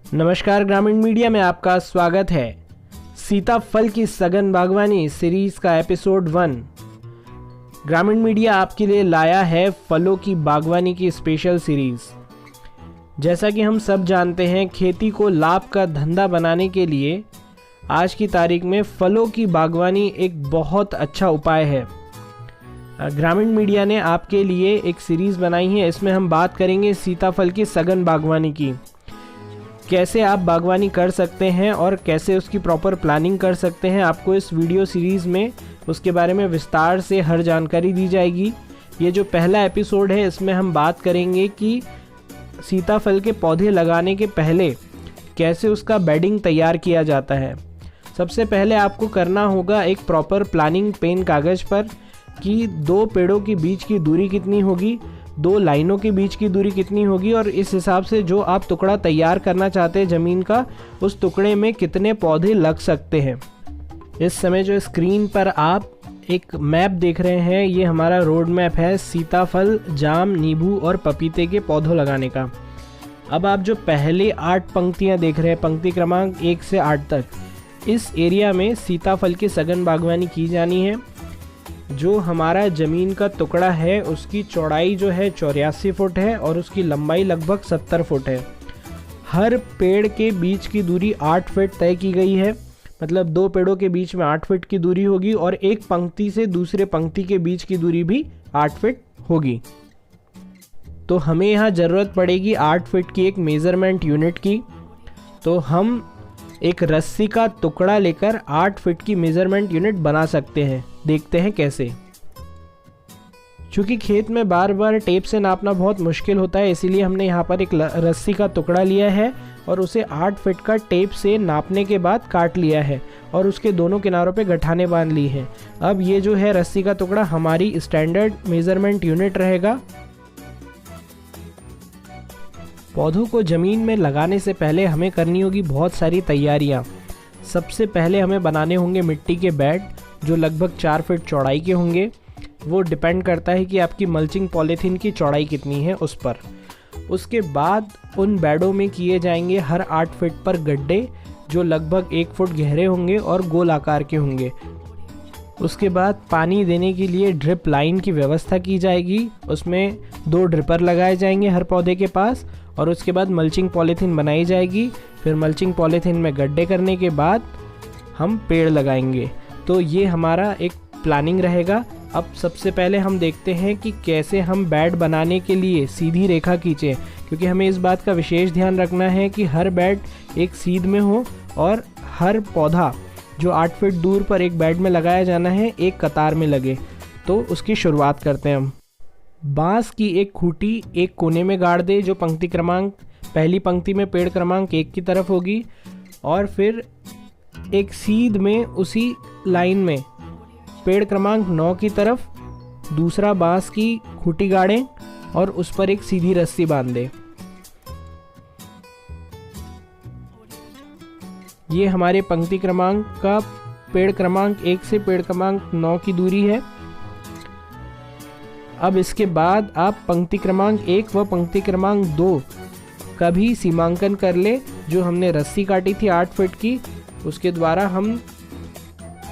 नमस्कार, ग्रामीण मीडिया में आपका स्वागत है। सीताफल की सघन बागवानी सीरीज का एपिसोड 1 ग्रामीण मीडिया आपके लिए लाया है फलों की बागवानी की स्पेशल सीरीज। जैसा कि हम सब जानते हैं, खेती को लाभ का धंधा बनाने के लिए आज की तारीख में फलों की बागवानी एक बहुत अच्छा उपाय है। ग्रामीण मीडिया ने आपके लिए एक सीरीज़ बनाई है। इसमें हम बात करेंगे सीताफल की सघन बागवानी की, कैसे आप बागवानी कर सकते हैं और कैसे उसकी प्रॉपर प्लानिंग कर सकते हैं। आपको इस वीडियो सीरीज़ में उसके बारे में विस्तार से हर जानकारी दी जाएगी। ये जो पहला एपिसोड है, इसमें हम बात करेंगे कि सीताफल के पौधे लगाने के पहले कैसे उसका बेडिंग तैयार किया जाता है। सबसे पहले आपको करना होगा एक प्रॉपर प्लानिंग पेन कागज़ पर कि 2 पेड़ों के बीच की दूरी कितनी होगी, 2 लाइनों के बीच की दूरी कितनी होगी और इस हिसाब से जो आप टुकड़ा तैयार करना चाहते हैं ज़मीन का, उस टुकड़े में कितने पौधे लग सकते हैं। इस समय जो स्क्रीन पर आप एक मैप देख रहे हैं, ये हमारा रोड मैप है सीताफल, जाम, नींबू और पपीते के पौधों लगाने का। अब आप जो पहले 8 पंक्तियाँ देख रहे हैं, पंक्ति क्रमांक 1 से 8 तक, इस एरिया में सीताफल की सघन बागवानी की जानी है। जो हमारा ज़मीन का टुकड़ा है उसकी चौड़ाई जो है 84 फुट है और उसकी लंबाई लगभग 70 फुट है। हर पेड़ के बीच की दूरी 8 फीट तय की गई है, मतलब 2 पेड़ों के बीच में 8 फीट की दूरी होगी और एक पंक्ति से दूसरे पंक्ति के बीच की दूरी भी 8 फीट होगी। तो हमें यहाँ ज़रूरत पड़ेगी 8 फीट की एक मेज़रमेंट यूनिट की। तो हम एक रस्सी का टुकड़ा लेकर 8 फीट की मेज़रमेंट यूनिट बना सकते हैं। देखते हैं कैसे। चूँकि खेत में बार बार टेप से नापना बहुत मुश्किल होता है, इसीलिए हमने यहाँ पर एक रस्सी का टुकड़ा लिया है और उसे 8 फीट का टेप से नापने के बाद काट लिया है और उसके दोनों किनारों पे गठाने बांध ली हैं। अब ये जो है रस्सी का टुकड़ा हमारी स्टैंडर्ड मेज़रमेंट यूनिट रहेगा। पौधों को ज़मीन में लगाने से पहले हमें करनी होगी बहुत सारी तैयारियाँ। सबसे पहले हमें बनाने होंगे मिट्टी के बेड जो लगभग 4 फीट चौड़ाई के होंगे। वो डिपेंड करता है कि आपकी मल्चिंग पॉलीथीन की चौड़ाई कितनी है उस पर। उसके बाद उन बेडों में किए जाएंगे हर 8 फीट पर गड्ढे जो लगभग 1 फुट गहरे होंगे और गोल आकार के होंगे। उसके बाद पानी देने के लिए ड्रिप लाइन की व्यवस्था की जाएगी। उसमें 2 ड्रिपर लगाए जाएंगे हर पौधे के पास और उसके बाद मल्चिंग पॉलीथीन बनाई जाएगी। फिर मल्चिंग पॉलीथीन में गड्ढे करने के बाद हम पेड़ लगाएंगे। तो ये हमारा एक प्लानिंग रहेगा। अब सबसे पहले हम देखते हैं कि कैसे हम बेड बनाने के लिए सीधी रेखा खींचें, क्योंकि हमें इस बात का विशेष ध्यान रखना है कि हर बेड एक सीध में हो और हर पौधा जो 8 फीट दूर पर एक बेड में लगाया जाना है एक कतार में लगे। तो उसकी शुरुआत करते हैं हम। बांस की एक खूंटी एक कोने में गाड़ दे जो पंक्ति क्रमांक पहली पंक्ति में पेड़ क्रमांक 1 की तरफ होगी, और फिर एक सीध में उसी लाइन में पेड़ क्रमांक 9 की तरफ दूसरा बांस की खूंटी गाड़ें और उस पर एक सीधी रस्सी बांध दें। ये हमारे पंक्ति क्रमांक का पेड़ क्रमांक 1 से पेड़ क्रमांक 9 की दूरी है। अब इसके बाद आप पंक्ति क्रमांक 1 व पंक्ति क्रमांक 2 का भी सीमांकन कर ले। जो हमने रस्सी काटी थी 8 फीट की, उसके द्वारा हम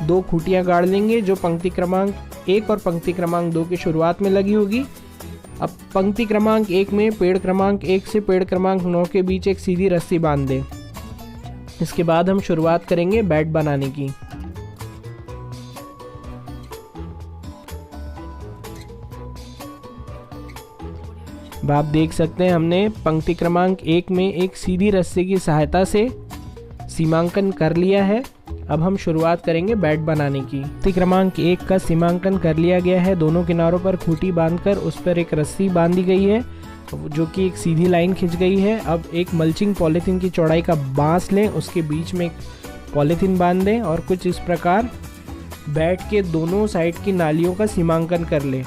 2 खूंटियाँ गाड़ लेंगे जो पंक्ति क्रमांक 1 और पंक्ति क्रमांक 2 की शुरुआत में लगी होगी। अब पंक्ति क्रमांक 1 में पेड़ क्रमांक 1 से पेड़ क्रमांक 9 के बीच एक सीधी रस्सी बांध दें। इसके बाद हम शुरुआत करेंगे बेड बनाने की। अब आप देख सकते हैं हमने पंक्ति क्रमांक 1 में एक सीधी रस्सी की सहायता से सीमांकन कर लिया है। अब हम शुरुआत करेंगे बेड बनाने की। पंक्ति क्रमांक 1 का सीमांकन कर लिया गया है। दोनों किनारों पर खूंटी बांधकर उस पर एक रस्सी बांधी गई है जो कि एक सीधी लाइन खिंच गई है। अब एक मल्चिंग पॉलीथीन की चौड़ाई का बांस लें, उसके बीच में एक पॉलीथीन बांध दें और कुछ इस प्रकार बेड के दोनों साइड की नालियों का सीमांकन कर लें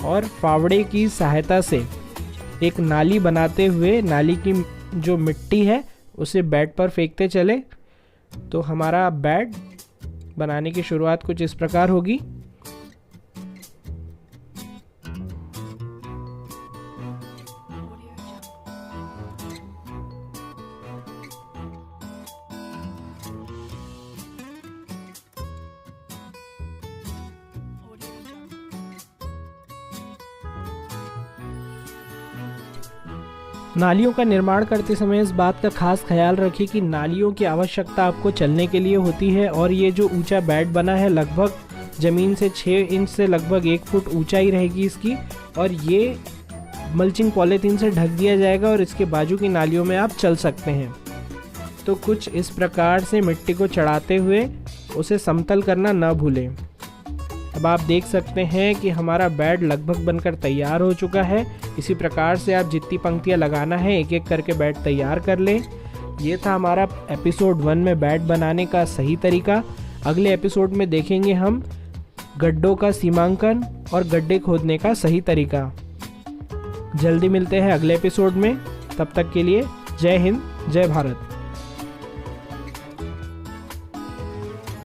और फावड़े की सहायता से एक नाली बनाते हुए नाली की जो मिट्टी है उसे बेड पर फेंकते चले। तो हमारा बेड बनाने की शुरुआत कुछ इस प्रकार होगी। नालियों का निर्माण करते समय इस बात का खास ख्याल रखें कि नालियों की आवश्यकता आपको चलने के लिए होती है और ये जो ऊंचा बेड बना है लगभग ज़मीन से 6 इंच से लगभग 1 फुट ऊंचाई रहेगी इसकी, और ये मल्चिंग पॉलीथीन से ढक दिया जाएगा और इसके बाजू की नालियों में आप चल सकते हैं। तो कुछ इस प्रकार से मिट्टी को चढ़ाते हुए उसे समतल करना न भूलें। अब आप देख सकते हैं कि हमारा बेड लगभग बनकर तैयार हो चुका है। इसी प्रकार से आप जितनी पंक्तियां लगाना है एक एक करके बेड तैयार कर लें। ये था हमारा एपिसोड 1 में बेड बनाने का सही तरीका। अगले एपिसोड में देखेंगे हम गड्ढों का सीमांकन और गड्ढे खोदने का सही तरीका। जल्दी मिलते हैं अगले एपिसोड में, तब तक के लिए जय हिंद, जय भारत।